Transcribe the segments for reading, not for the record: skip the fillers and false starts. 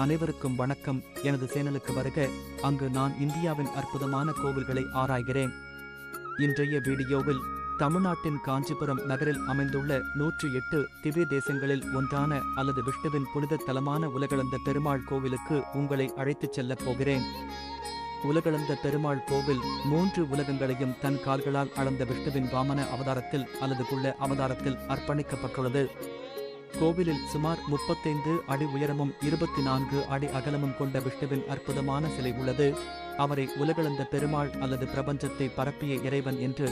அனைவருக்கும் வணக்கம். எனது சேனலுக்கு வருக. அங்கு நான் இந்தியாவின் அற்புதமான கோவில்களை ஆராய்கிறேன். இன்றைய வீடியோவில் தமிழ்நாட்டின் காஞ்சிபுரம் நகரில் அமைந்துள்ள 108 திவ்ய தேசங்களில் ஒன்றான அல்லது விஷ்ணுவின் புனித தலமான உலகளந்த பெருமாள் கோவிலுக்கு உங்களை அழைத்துச் செல்லப் போகிறேன். உலகளந்த பெருமாள் கோவில் 3 உலகங்களையும் தன் கால்களால் அளந்த விஷ்ணுவின் வாமன அவதாரத்தில் அல்லது குள்ள அவதாரத்தில் அர்ப்பணிக்கப்பட்டுள்ளது. கோவிலில் சுமார் 35 அடி உயரமும் 24 அடி அகலமும் கொண்ட விஷ்ணுவின் அற்புதமான சிலை உள்ளது. அவரை உலகளந்த பெருமாள் அல்லது பிரபஞ்சத்தை பரப்பிய இறைவன் என்று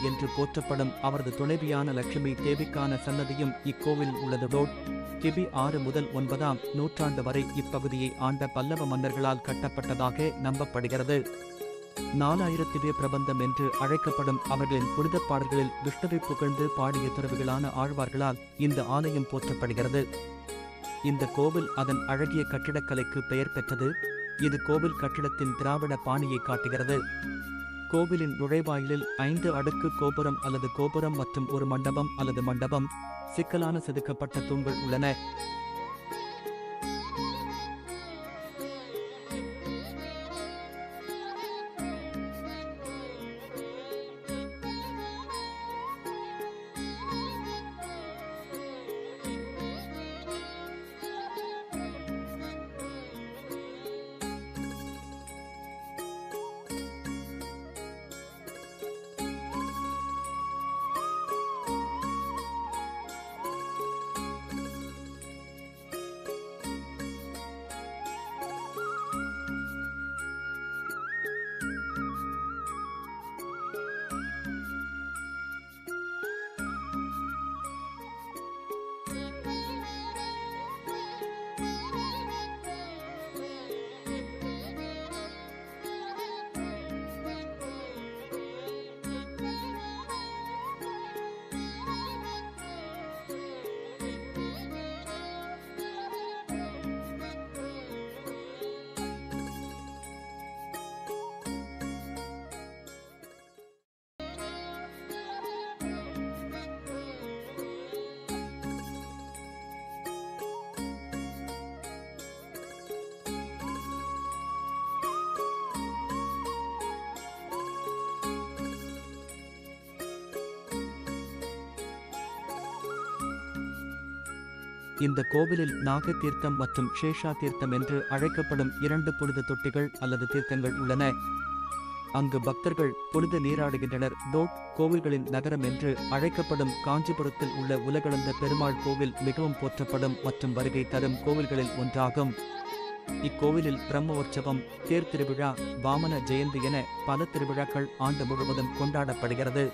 என்று போற்றப்படும் அவரது துணைவியான லட்சுமி தேவிக்கான சன்னதியும் இக்கோவில் உள்ளது. கிபி 6 முதல் 9ஆம் நூற்றாண்டு வரை இப்பகுதியை ஆண்ட பல்லவ மன்னர்களால் கட்டப்பட்டதாக நம்பப்படுகிறது. 4000 திவ்ய பிரபந்தம் என்று அழைக்கப்படும் அவர்களின் புனிதப் பாடல்களில் விஷ்ணுவை புகழ்ந்து பாடிய துறவிகளான ஆழ்வார்களால் இந்த ஆலயம் போற்றப்படுகிறது. இந்த கோவில் அதன் அழகிய கட்டிடக்கலைக்கு பெயர் பெற்றது. இது கோவில் கட்டிடத்தின் திராவிட பாணியை காட்டுகிறது. கோவிலின் நுழைவாயிலில் 5 அடுக்கு கோபுரம் அல்லது கோபுரம் மற்றும் ஒரு மண்டபம் அல்லது மண்டபம், சிக்கலான செதுக்கப்பட்ட தூண்கள் உள்ளன. இந்த கோவிலில் நாக தீர்த்தம் மற்றும் ஷேஷா தீர்த்தம் என்று அழைக்கப்படும் 2 புனித தொட்டிகள் அல்லது தீர்த்தங்கள் உள்ளன. அங்கு பக்தர்கள் புனித நீராடுகின்றனர். கோவில்களின் நகரம் என்று அழைக்கப்படும் காஞ்சிபுரத்தில் உள்ள உலகளந்த பெருமாள் கோவில் மிகவும் போற்றப்படும் மற்றும் வருகை தரும் கோவில்களில் ஒன்றாகும். இக்கோவிலில் பிரம்மோற்சவம், தேர் திருவிழா, வாமன ஜெயந்தி என பல திருவிழாக்கள் ஆண்டு முழுவதும் கொண்டாடப்படுகிறது.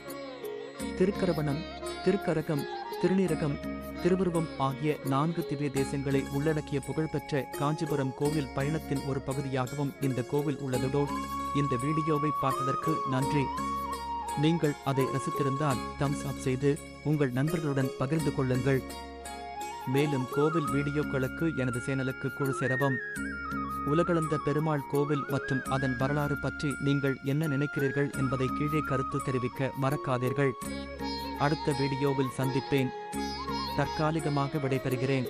திருக்கரவணம், திருக்கரகம், திருநீரகம், திருவுருவம் ஆகிய 4 திவ்ய தேசங்களை உள்ளடக்கிய புகழ்பெற்ற காஞ்சிபுரம் கோவில் பயணத்தின் ஒரு பகுதியாகவும் இந்த கோவில் உள்ளது. இந்த வீடியோவை பார்த்ததற்கு நன்றி. நீங்கள் அதை ரசித்திருந்தால் தம்ஸ் அப் செய்து உங்கள் நண்பர்களுடன் பகிர்ந்து கொள்ளுங்கள். மேலும் கோவில் வீடியோக்களுக்கு எனது சேனலுக்கு குழு சேரவும். உலகளந்த பெருமாள் கோவில் மற்றும் அதன் வரலாறு பற்றி நீங்கள் என்ன நினைக்கிறீர்கள் என்பதை கீழே கருத்து தெரிவிக்க மறக்காதீர்கள். அடுத்த வீடியோவில் சந்திப்பேன். தற்காலிகமாக விடைபெறுகிறேன்.